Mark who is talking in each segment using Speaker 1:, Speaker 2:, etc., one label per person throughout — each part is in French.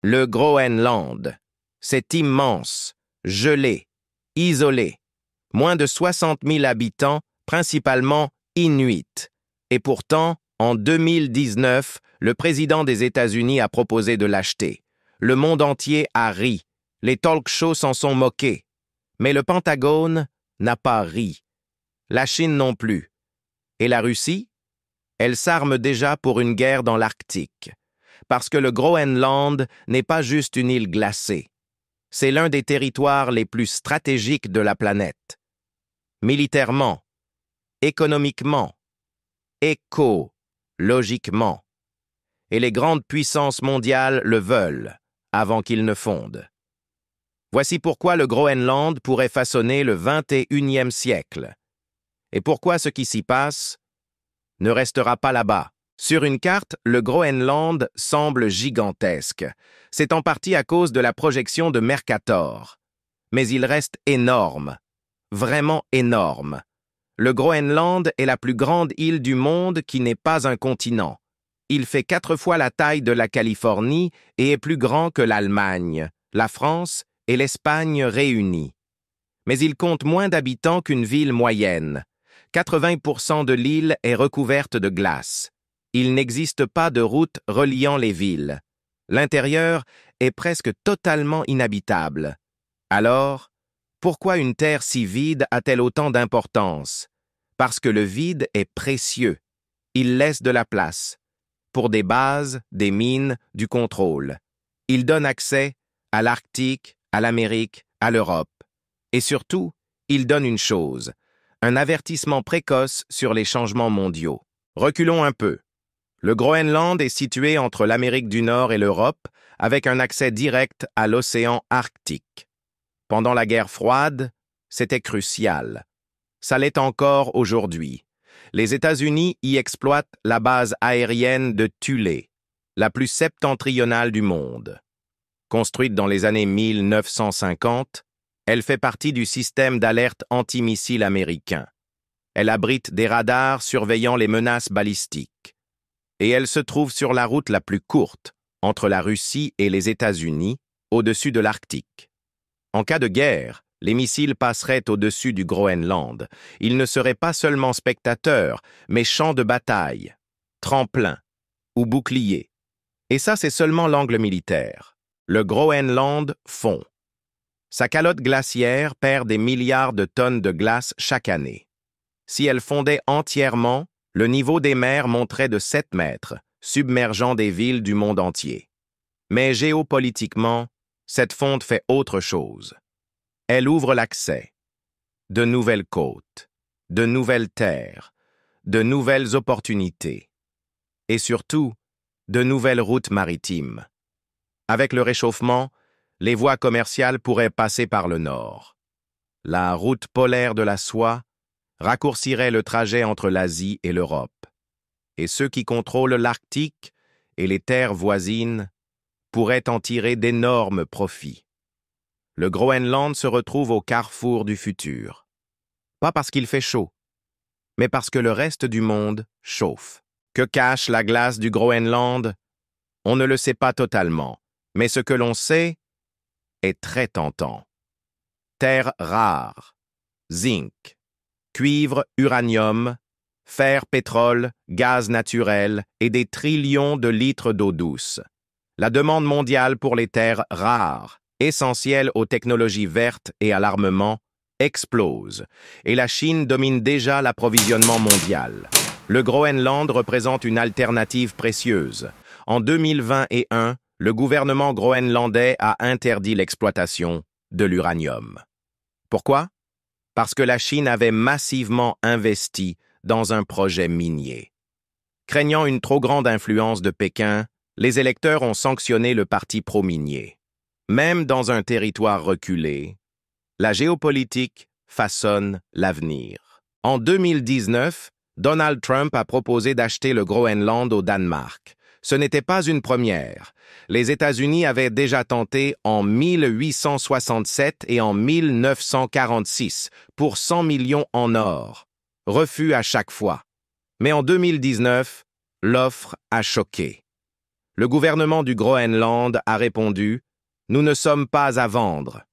Speaker 1: Le Groenland. C'est immense, gelé, isolé. Moins de 60 000 habitants, principalement Inuits. Et pourtant, en 2019, le président des États-Unis a proposé de l'acheter. Le monde entier a ri. Les talk-shows s'en sont moqués. Mais le Pentagone n'a pas ri. La Chine non plus. Et la Russie? Elle s'arme déjà pour une guerre dans l'Arctique. Parce que le Groenland n'est pas juste une île glacée. C'est l'un des territoires les plus stratégiques de la planète. Militairement, économiquement, écologiquement. Et les grandes puissances mondiales le veulent, avant qu'il ne fonde. Voici pourquoi le Groenland pourrait façonner le 21e siècle. Et pourquoi ce qui s'y passe ne restera pas là-bas. Sur une carte, le Groenland semble gigantesque. C'est en partie à cause de la projection de Mercator. Mais il reste énorme. Vraiment énorme. Le Groenland est la plus grande île du monde qui n'est pas un continent. Il fait 4 fois la taille de la Californie et est plus grand que l'Allemagne, la France et l'Espagne réunies. Mais il compte moins d'habitants qu'une ville moyenne. 80% de l'île est recouverte de glace. Il n'existe pas de route reliant les villes. L'intérieur est presque totalement inhabitable. Alors, pourquoi une terre si vide a-t-elle autant d'importance? Parce que le vide est précieux. Il laisse de la place. Pour des bases, des mines, du contrôle. Il donne accès à l'Arctique, à l'Amérique, à l'Europe. Et surtout, il donne une chose, un avertissement précoce sur les changements mondiaux. Reculons un peu. Le Groenland est situé entre l'Amérique du Nord et l'Europe, avec un accès direct à l'océan Arctique. Pendant la guerre froide, c'était crucial. Ça l'est encore aujourd'hui. Les États-Unis y exploitent la base aérienne de Thulé, la plus septentrionale du monde. Construite dans les années 1950, elle fait partie du système d'alerte antimissile américain. Elle abrite des radars surveillant les menaces balistiques. Et elle se trouve sur la route la plus courte, entre la Russie et les États-Unis, au-dessus de l'Arctique. En cas de guerre, les missiles passeraient au-dessus du Groenland. Ils ne seraient pas seulement spectateurs, mais champs de bataille, tremplins ou boucliers. Et ça, c'est seulement l'angle militaire. Le Groenland fond. Sa calotte glaciaire perd des milliards de tonnes de glace chaque année. Si elle fondait entièrement, le niveau des mers monterait de 7 mètres, submergeant des villes du monde entier. Mais géopolitiquement, cette fonte fait autre chose. Elle ouvre l'accès. De nouvelles côtes, de nouvelles terres, de nouvelles opportunités. Et surtout, de nouvelles routes maritimes. Avec le réchauffement, les voies commerciales pourraient passer par le nord. La route polaire de la soie raccourcirait le trajet entre l'Asie et l'Europe. Et ceux qui contrôlent l'Arctique et les terres voisines pourraient en tirer d'énormes profits. Le Groenland se retrouve au carrefour du futur. Pas parce qu'il fait chaud, mais parce que le reste du monde chauffe. Que cache la glace du Groenland? On ne le sait pas totalement, mais ce que l'on sait est très tentant. Terres rares, zinc, cuivre, uranium, fer, pétrole, gaz naturel et des trillions de litres d'eau douce. La demande mondiale pour les terres rares, essentielles aux technologies vertes et à l'armement, explose, et la Chine domine déjà l'approvisionnement mondial. Le Groenland représente une alternative précieuse. En 2021, le gouvernement groenlandais a interdit l'exploitation de l'uranium. Pourquoi? Parce que la Chine avait massivement investi dans un projet minier. Craignant une trop grande influence de Pékin, les électeurs ont sanctionné le parti pro-minier. Même dans un territoire reculé, la géopolitique façonne l'avenir. En 2019, Donald Trump a proposé d'acheter le Groenland au Danemark. Ce n'était pas une première. Les États-Unis avaient déjà tenté en 1867 et en 1946 pour 100 millions en or. Refus à chaque fois. Mais en 2019, l'offre a choqué. Le gouvernement du Groenland a répondu « Nous ne sommes pas à vendre ».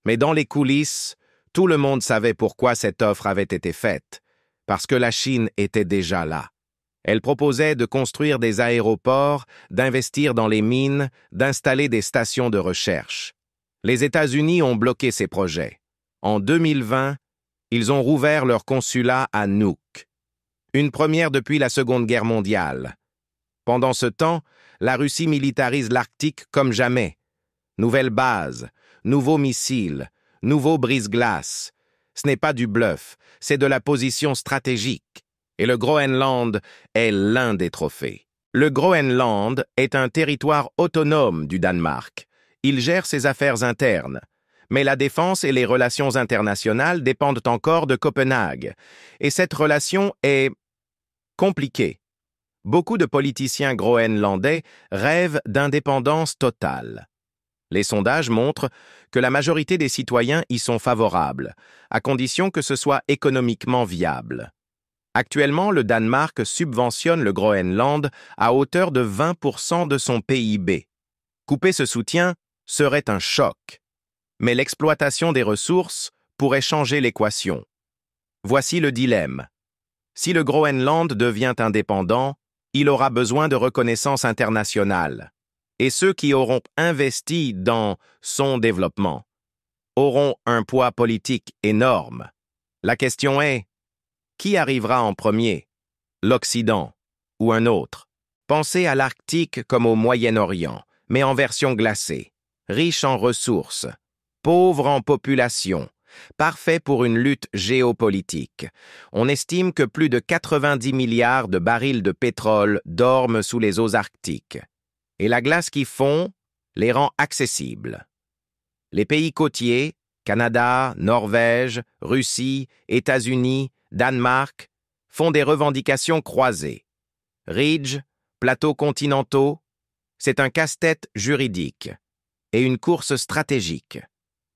Speaker 1: Mais dans les coulisses, tout le monde savait pourquoi cette offre avait été faite, parce que la Chine était déjà là. Elle proposait de construire des aéroports, d'investir dans les mines, d'installer des stations de recherche. Les États-Unis ont bloqué ces projets. En 2020, ils ont rouvert leur consulat à Nuuk. Une première depuis la Seconde Guerre mondiale. Pendant ce temps, la Russie militarise l'Arctique comme jamais. Nouvelles bases, nouveaux missiles, nouveaux brise-glaces. Ce n'est pas du bluff, c'est de la position stratégique. Et le Groenland est l'un des trophées. Le Groenland est un territoire autonome du Danemark. Il gère ses affaires internes. Mais la défense et les relations internationales dépendent encore de Copenhague. Et cette relation est compliquée. Beaucoup de politiciens groenlandais rêvent d'indépendance totale. Les sondages montrent que la majorité des citoyens y sont favorables, à condition que ce soit économiquement viable. Actuellement, le Danemark subventionne le Groenland à hauteur de 20% de son PIB. Couper ce soutien serait un choc. Mais l'exploitation des ressources pourrait changer l'équation. Voici le dilemme. Si le Groenland devient indépendant, il aura besoin de reconnaissance internationale. Et ceux qui auront investi dans son développement auront un poids politique énorme. La question est, qui arrivera en premier, l'Occident ou un autre? Pensez à l'Arctique comme au Moyen-Orient, mais en version glacée, riche en ressources, pauvre en population, parfait pour une lutte géopolitique. On estime que plus de 90 milliards de barils de pétrole dorment sous les eaux arctiques. Et la glace qui fond les rend accessibles. Les pays côtiers, Canada, Norvège, Russie, États-Unis, Danemark, font des revendications croisées. Ridge, plateaux continentaux, c'est un casse-tête juridique et une course stratégique.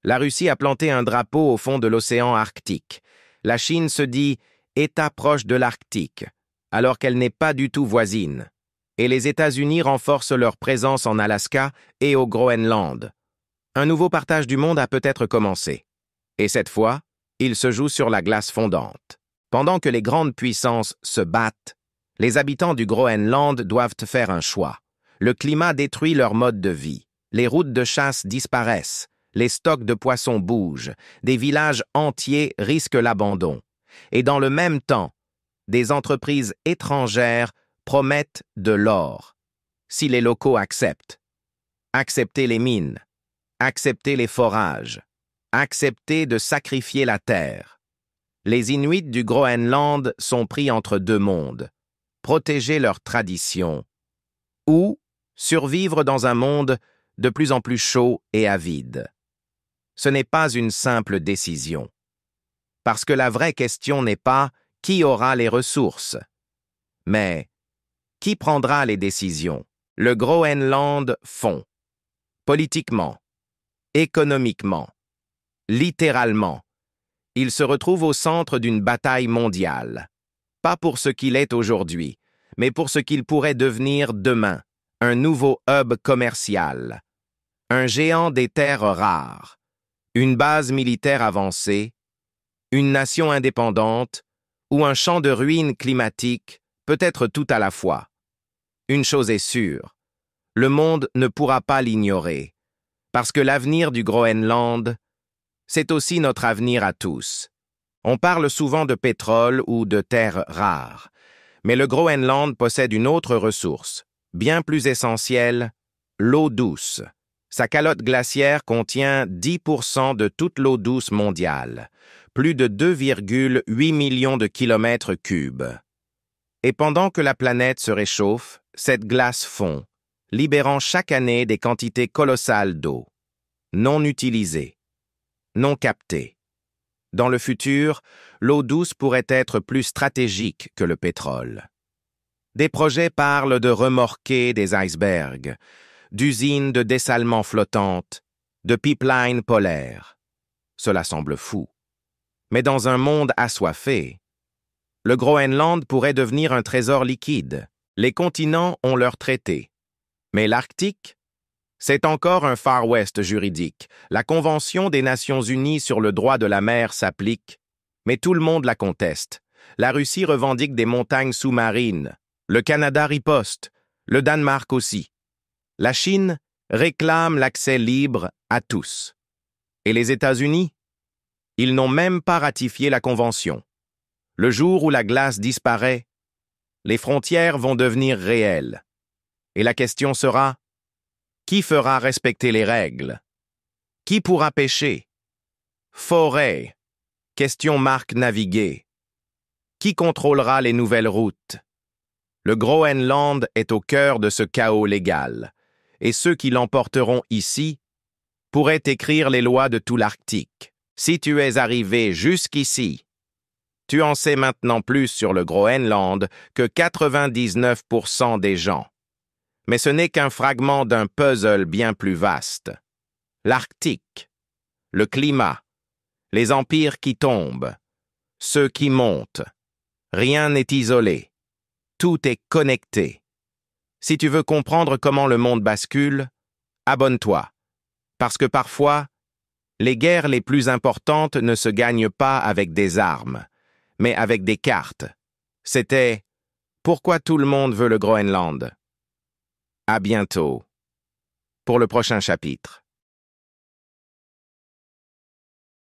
Speaker 1: La Russie a planté un drapeau au fond de l'océan Arctique. La Chine se dit « État proche de l'Arctique », alors qu'elle n'est pas du tout voisine. Et les États-Unis renforcent leur présence en Alaska et au Groenland. Un nouveau partage du monde a peut-être commencé. Et cette fois, il se joue sur la glace fondante. Pendant que les grandes puissances se battent, les habitants du Groenland doivent faire un choix. Le climat détruit leur mode de vie. Les routes de chasse disparaissent. Les stocks de poissons bougent. Des villages entiers risquent l'abandon. Et dans le même temps, des entreprises étrangères promettent de l'or. Si les locaux acceptent. Accepter les mines. Accepter les forages. Accepter de sacrifier la terre. Les Inuits du Groenland sont pris entre deux mondes. Protéger leurs traditions. Ou survivre dans un monde de plus en plus chaud et avide. Ce n'est pas une simple décision. Parce que la vraie question n'est pas qui aura les ressources, mais qui prendra les décisions. Le Groenland fond. Politiquement, économiquement, littéralement, il se retrouve au centre d'une bataille mondiale. Pas pour ce qu'il est aujourd'hui, mais pour ce qu'il pourrait devenir demain. Un nouveau hub commercial. Un géant des terres rares. Une base militaire avancée. Une nation indépendante. Ou un champ de ruines climatiques, peut-être tout à la fois. Une chose est sûre. Le monde ne pourra pas l'ignorer. Parce que l'avenir du Groenland, c'est aussi notre avenir à tous. On parle souvent de pétrole ou de terres rares, mais le Groenland possède une autre ressource, bien plus essentielle, l'eau douce. Sa calotte glaciaire contient 10% de toute l'eau douce mondiale, plus de 2,8 millions de kilomètres cubes. Et pendant que la planète se réchauffe, cette glace fond, libérant chaque année des quantités colossales d'eau, non utilisées, non captées. Dans le futur, l'eau douce pourrait être plus stratégique que le pétrole. Des projets parlent de remorquer des icebergs, d'usines de dessalement flottantes, de pipelines polaires. Cela semble fou. Mais dans un monde assoiffé, le Groenland pourrait devenir un trésor liquide. Les continents ont leur traité. Mais l'Arctique, c'est encore un Far West juridique. La Convention des Nations Unies sur le droit de la mer s'applique, mais tout le monde la conteste. La Russie revendique des montagnes sous-marines. Le Canada riposte. Le Danemark aussi. La Chine réclame l'accès libre à tous. Et les États-Unis? Ils n'ont même pas ratifié la Convention. Le jour où la glace disparaît, les frontières vont devenir réelles. Et la question sera, qui fera respecter les règles? Qui pourra pêcher? Forêt. Question marque naviguer. Qui contrôlera les nouvelles routes? Le Groenland est au cœur de ce chaos légal, et ceux qui l'emporteront ici pourraient écrire les lois de tout l'Arctique. Si tu es arrivé jusqu'ici, tu en sais maintenant plus sur le Groenland que 99% des gens. Mais ce n'est qu'un fragment d'un puzzle bien plus vaste. L'Arctique, le climat, les empires qui tombent, ceux qui montent. Rien n'est isolé. Tout est connecté. Si tu veux comprendre comment le monde bascule, abonne-toi. Parce que parfois, les guerres les plus importantes ne se gagnent pas avec des armes, mais avec des cartes. C'était « Pourquoi tout le monde veut le Groenland ?» À bientôt pour le prochain chapitre.